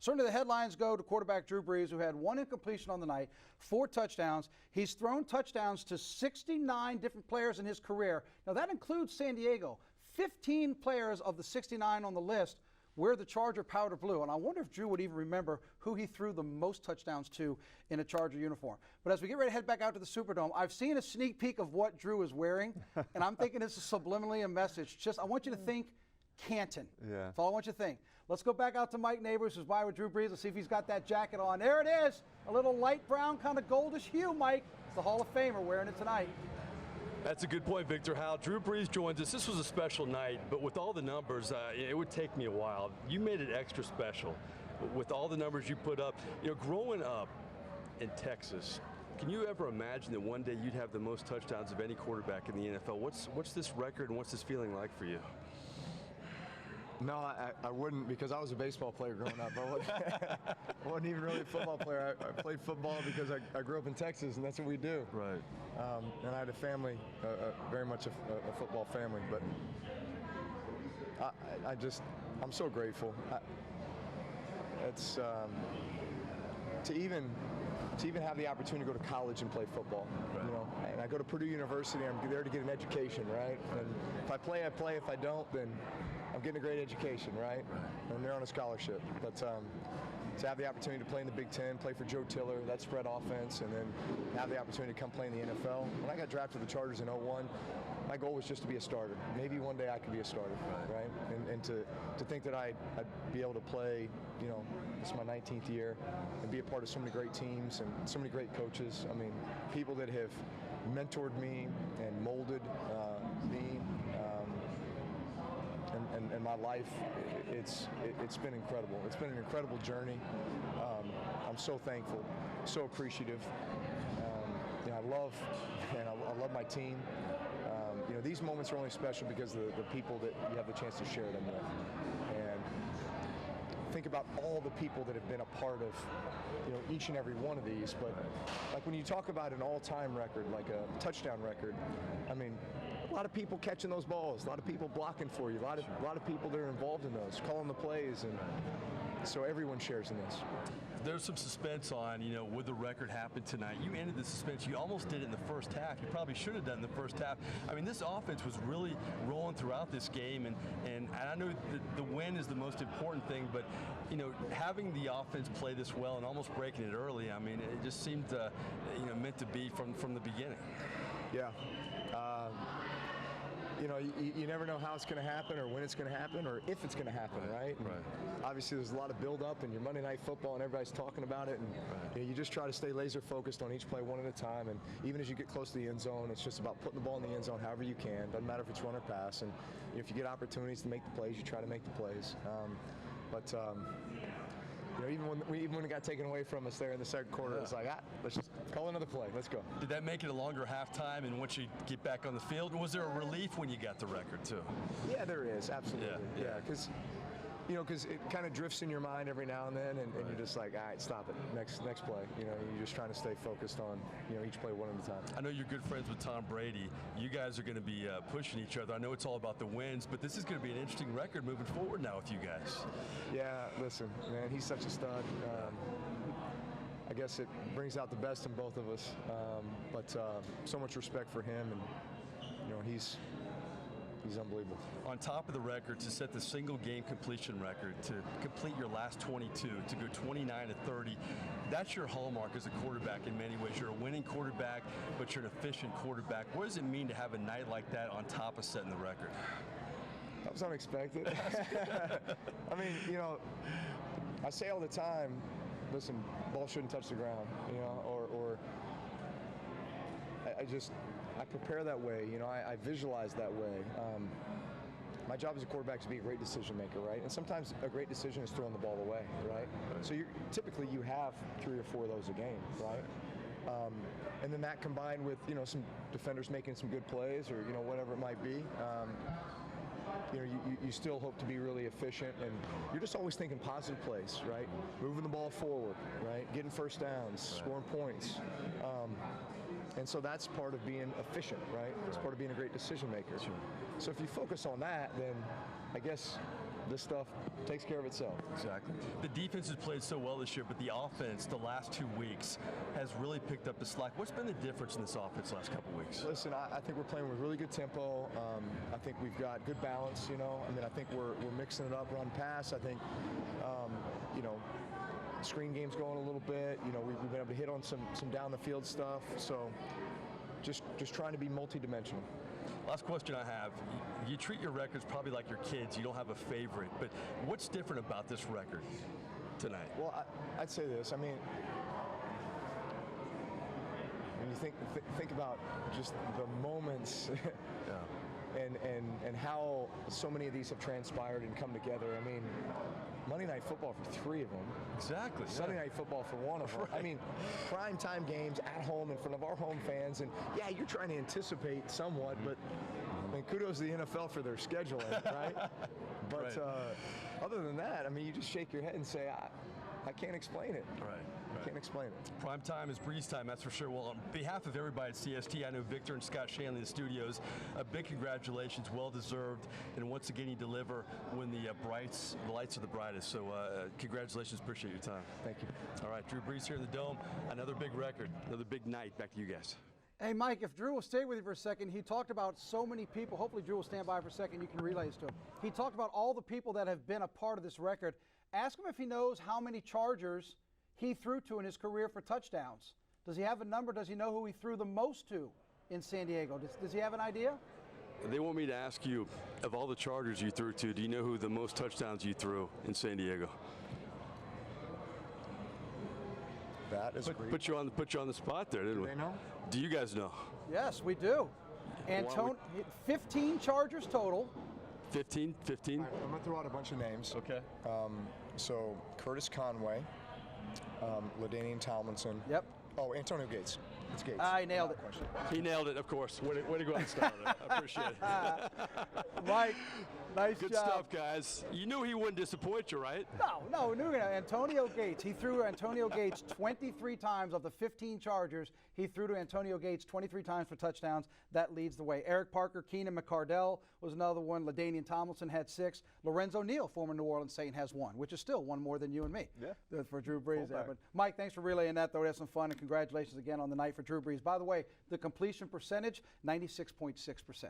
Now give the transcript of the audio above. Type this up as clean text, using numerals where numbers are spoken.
Certainly the headlines go to quarterback Drew Brees, who had 1 incompletion on the night, 4 touchdowns. He's thrown touchdowns to 69 different players in his career. Now that includes San Diego. 15 players of the 69 on the list wear the Charger powder blue, and I wonder if Drew would even remember who he threw the most touchdowns to in a Charger uniform. But as we get ready to head back out to the Superdome, I've seen a sneak peek of what Drew is wearing, and I'm thinking it's subliminally a message. Just, I want you to think Canton. Yeah. That's all I want you to think. Let's go back out to Mike Neighbors, who's by with Drew Brees. Let's see if he's got that jacket on. There it is, a little light brown, kind of goldish hue, Mike. It's the Hall of Famer wearing it tonight. That's a good point, Victor. How Drew Brees joins us. This was a special night, but with all the numbers, it would take me a while. You made it extra special with all the numbers you put up. You know, growing up in Texas, can you ever imagine that one day you'd have the most touchdowns of any quarterback in the NFL? What's this record and what's this feeling like for you? No, I wouldn't, because I was a baseball player growing up. I wasn't even really a football player. I played football because I grew up in Texas, and that's what we do. Right. And I had a family, very much a football family. But I'm so grateful. It's to even have the opportunity to go to college and play football. Right. You know, and I go to Purdue University. I'm there to get an education, right? And if I play, I play. If I don't, then I'm getting a great education, right? And they're on a scholarship. But to have the opportunity to play in the Big Ten, play for Joe Tiller, that spread offense, and then have the opportunity to come play in the NFL. When I got drafted to the Chargers in '01, my goal was just to be a starter. Maybe one day I could be a starter, right? And to think that I'd be able to play, you know, this is my 19th year, and be a part of so many great teams and so many great coaches. I mean, people that have mentored me and molded me. And my life, it's been incredible. It's been an incredible journey. I'm so thankful, so appreciative. You know, I love my team. You know, these moments are only special because of the people that you have the chance to share them with. And think about all the people that have been a part of, you know, each and every one of these. But like when you talk about an all-time record, like a touchdown record, I mean, a lot of people catching those balls, a lot of people blocking for you, a lot of people that are involved in those, calling the plays, and so everyone shares in this. There's some suspense on, you know, would the record happen tonight? You ended the suspense. You almost did it in the first half. You probably should have done it in the first half. I mean, this offense was really rolling throughout this game, and I know the win is the most important thing, but, you know, having the offense play this well and almost breaking it early, I mean, it just seemed, you know, meant to be from the beginning. Yeah. You know, you never know how it's going to happen or when it's going to happen or if it's going to happen, right? Right. Obviously, there's a lot of build-up in your Monday Night Football, and everybody's talking about it. And you know, you just try to stay laser-focused on each play one at a time. And even as you get close to the end zone, it's just about putting the ball in the end zone however you can. Doesn't matter if it's run or pass. And you know, if you get opportunities to make the plays, you try to make the plays. You know, even when it got taken away from us there in the second quarter, it's like, let's just call another play. Let's go. Did that make it a longer halftime, and once you get back on the field, was there a relief when you got the record too? Yeah, there is, absolutely. Yeah, because it kind of drifts in your mind every now and then, and you're just like, all right, stop it. Next play. You know, you're just trying to stay focused on, you know, each play one at a time. I know you're good friends with Tom Brady. You guys are going to be pushing each other. I know it's all about the wins, but this is going to be an interesting record moving forward now with you guys. Yeah, listen, man, he's such a stud. I guess it brings out the best in both of us, but so much respect for him, and you know, he's unbelievable. On top of the record, to set the single game completion record, to complete your last 22, to go 29-30, that's your hallmark as a quarterback in many ways. You're a winning quarterback, but you're an efficient quarterback. What does it mean to have a night like that on top of setting the record? That was unexpected. I mean, you know, I say all the time, listen, ball shouldn't touch the ground, you know, or I prepare that way, you know, I visualize that way. My job as a quarterback is to be a great decision maker, right? And sometimes a great decision is throwing the ball away, right? So typically you have 3 or 4 of those a game, right? And then that combined with, you know, some defenders making some good plays or, you know, whatever it might be. You know, you still hope to be really efficient, and you're just always thinking positive plays, right? Moving the ball forward, right? Getting first downs, scoring points. And so that's part of being efficient, right? It's part of being a great decision maker. Sure. So if you focus on that, then I guess this stuff takes care of itself. Exactly. The defense has played so well this year, but the offense the last 2 weeks has really picked up the slack. What's been the difference in this offense the last couple of weeks? Listen, I think we're playing with really good tempo. I think we've got good balance, you know. I mean, I think we're mixing it up, run, pass. I think, you know, screen game's going a little bit. You know, we've been able to hit on some down the field stuff. So just trying to be multidimensional. Last question I have. You treat your records probably like your kids. You don't have a favorite, but what's different about this record tonight? Well, I'd say this. I mean, when you think about just the moments and how so many of these have transpired and come together. I mean, Monday Night Football for 3 of them. Exactly. Sunday Night Football for 1 of them. Right. I mean, prime time games at home in front of our home fans. And yeah, you're trying to anticipate somewhat, but I mean, kudos to the NFL for their scheduling, right? But Right. Other than that, I mean, you just shake your head and say, I can't explain it. Right. Can't explain it. Prime time is Brees time, that's for sure. Well, on behalf of everybody at CST, I know Victor and Scott Shanley in the studios, a big congratulations, well deserved, and once again you deliver when the lights are the brightest. So congratulations, appreciate your time. Thank you. All right, Drew Brees here in the Dome, another big record, another big night. Back to you guys. Hey, Mike, if Drew will stay with you for a second, he talked about so many people. Hopefully, Drew will stand by for a second. You can relay this to him. He talked about all the people that have been a part of this record. Ask him if he knows how many Chargers he threw to in his career for touchdowns. Does he have a number? Does he know who he threw the most to in San Diego? Does he have an idea? They want me to ask you, of all the Chargers you threw to, do you know who the most touchdowns you threw in San Diego? That is great. Put you on the spot there, didn't we? They know? Do you guys know? Yes, we do. And 15 Chargers total. 15? All right, I'm going to throw out a bunch of names. Okay. So Curtis Conway, LaDainian Tomlinson. Yep. Oh, Antonio Gates. It's Gates. I nailed it. Question. He nailed it, of course. Way to go and start it. I appreciate it. Mike, nice Good job. stuff, guys. You knew he wouldn't disappoint you, right? No, Antonio Gates. He threw to Antonio Gates 23 times of the 15 Chargers. He threw to Antonio Gates 23 times for touchdowns. That leads the way. Eric Parker, Keenan McCardell was another one. LaDainian Tomlinson had 6. Lorenzo Neal, former New Orleans Saint, has 1, which is still 1 more than you and me. Yeah. For Drew Brees. But Mike, thanks for relaying that, though. We had some fun, and congratulations again on the night for Drew Brees. By the way, the completion percentage, 96.6%.